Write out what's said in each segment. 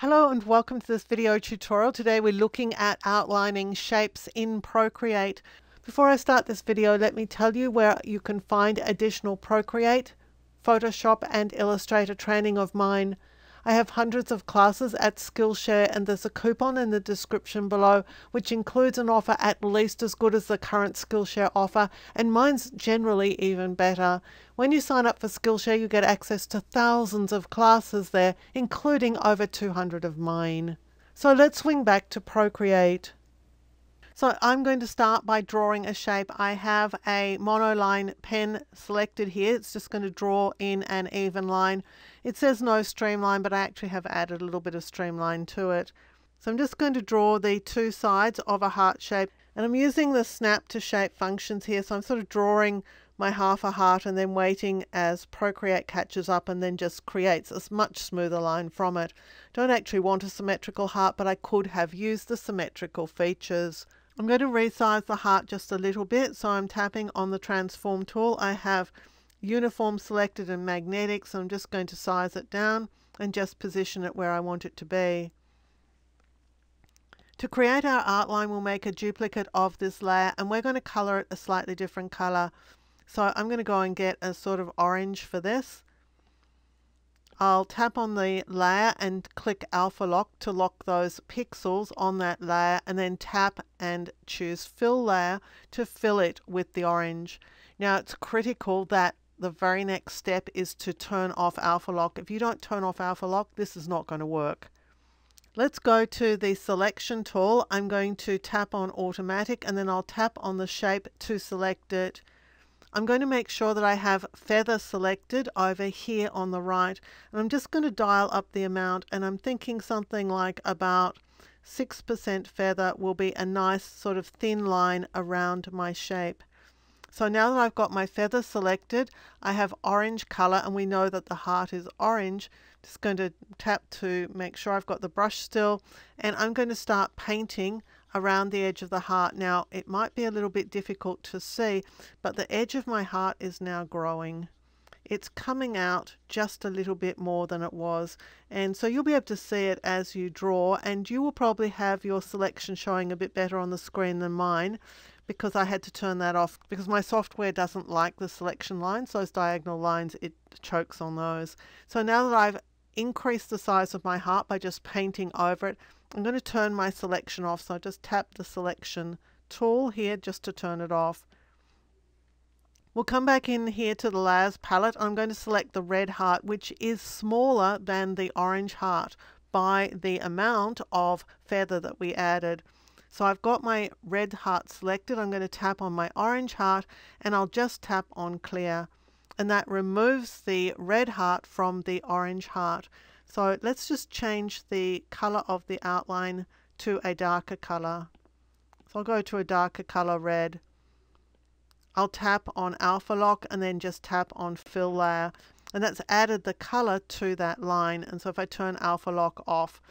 Hello and welcome to this video tutorial. Today we're looking at outlining shapes in Procreate. Before I start this video, let me tell you where you can find additional Procreate, Photoshop and Illustrator training of mine. I have hundreds of classes at Skillshare, and there's a coupon in the description below which includes an offer at least as good as the current Skillshare offer, and mine's generally even better. When you sign up for Skillshare, you get access to thousands of classes there, including over 200 of mine. So let's swing back to Procreate. So I'm going to start by drawing a shape. I have a monoline pen selected here. It's just going to draw in an even line. It says no streamline, but I actually have added a little bit of streamline to it. So I'm just going to draw the two sides of a heart shape, and I'm using the snap to shape functions here. So I'm sort of drawing my half a heart and then waiting as Procreate catches up and then just creates a much smoother line from it. Don't actually want a symmetrical heart, but I could have used the symmetrical features. I'm going to resize the heart just a little bit, so I'm tapping on the transform tool. I have uniform selected and magnetic, so I'm just going to size it down and just position it where I want it to be. To create our outline, we'll make a duplicate of this layer and we're going to color it a slightly different color. So I'm going to go and get a sort of orange for this. I'll tap on the layer and click alpha lock to lock those pixels on that layer, and then tap and choose fill layer to fill it with the orange. Now it's critical that the very next step is to turn off alpha lock. If you don't turn off alpha lock, this is not going to work. Let's go to the selection tool. I'm going to tap on automatic and then I'll tap on the shape to select it. I'm going to make sure that I have feather selected over here on the right, and I'm just going to dial up the amount, and I'm thinking something like about 6% feather will be a nice sort of thin line around my shape. So now that I've got my feather selected, I have orange color, and we know that the heart is orange. Just going to tap to make sure I've got the brush still, and I'm going to start painting around the edge of the heart. Now it might be a little bit difficult to see, but the edge of my heart is now growing. It's coming out just a little bit more than it was, and so you'll be able to see it as you draw, and you will probably have your selection showing a bit better on the screen than mine, because I had to turn that off because my software doesn't like the selection lines, those diagonal lines, it chokes on those. So now that I've increased the size of my heart by just painting over it, I'm going to turn my selection off. So I just tap the selection tool here just to turn it off. We'll come back in here to the layers palette. I'm going to select the red heart, which is smaller than the orange heart by the amount of feather that we added. So I've got my red heart selected. I'm going to tap on my orange heart and I'll just tap on clear, and that removes the red heart from the orange heart. So let's just change the color of the outline to a darker color. So I'll go to a darker color red. I'll tap on alpha lock and then just tap on fill layer, and that's added the color to that line. And so if I turn alpha lock off,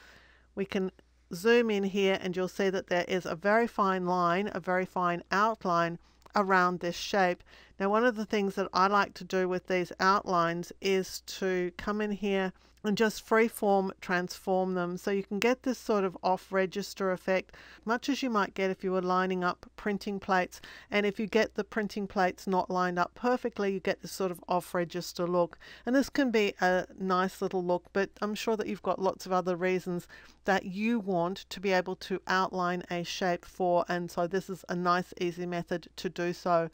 we can zoom in here and you'll see that there is a very fine line, a very fine outline around this shape. Now one of the things that I like to do with these outlines is to come in here and just freeform transform them, so you can get this sort of off register effect, much as you might get if you were lining up printing plates. And if you get the printing plates not lined up perfectly, you get this sort of off register look, and this can be a nice little look, but I'm sure that you've got lots of other reasons that you want to be able to outline a shape for, and so this is a nice easy method to do so.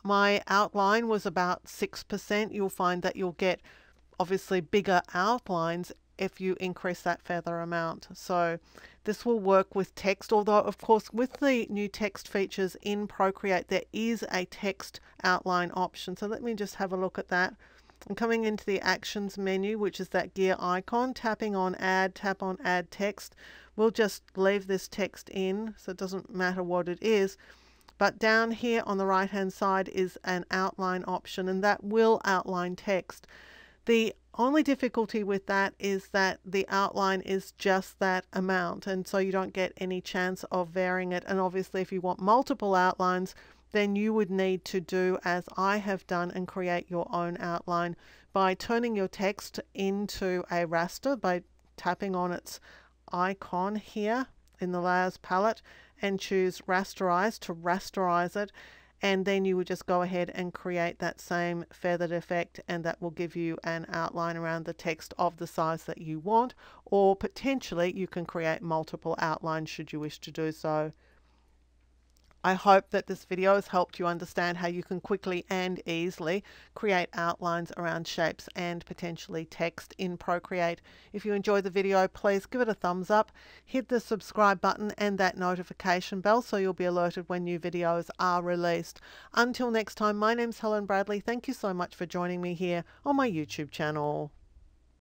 My outline was about 6%. You'll find that you'll get obviously bigger outlines if you increase that feather amount. So this will work with text, although of course with the new text features in Procreate there is a text outline option. So let me just have a look at that. I'm coming into the actions menu, which is that gear icon, tapping on add, tap on add text. We'll just leave this text in, so it doesn't matter what it is. But down here on the right hand side is an outline option, and that will outline text. The only difficulty with that is that the outline is just that amount, and so you don't get any chance of varying it. And obviously if you want multiple outlines, then you would need to do as I have done and create your own outline by turning your text into a raster, by tapping on its icon here in the layers palette and choose rasterize to rasterize it, and then you would just go ahead and create that same feathered effect, and that will give you an outline around the text of the size that you want, or potentially you can create multiple outlines should you wish to do so. I hope that this video has helped you understand how you can quickly and easily create outlines around shapes and potentially text in Procreate. If you enjoyed the video, please give it a thumbs up, hit the subscribe button and that notification bell so you'll be alerted when new videos are released. Until next time, my name's Helen Bradley. Thank you so much for joining me here on my YouTube channel.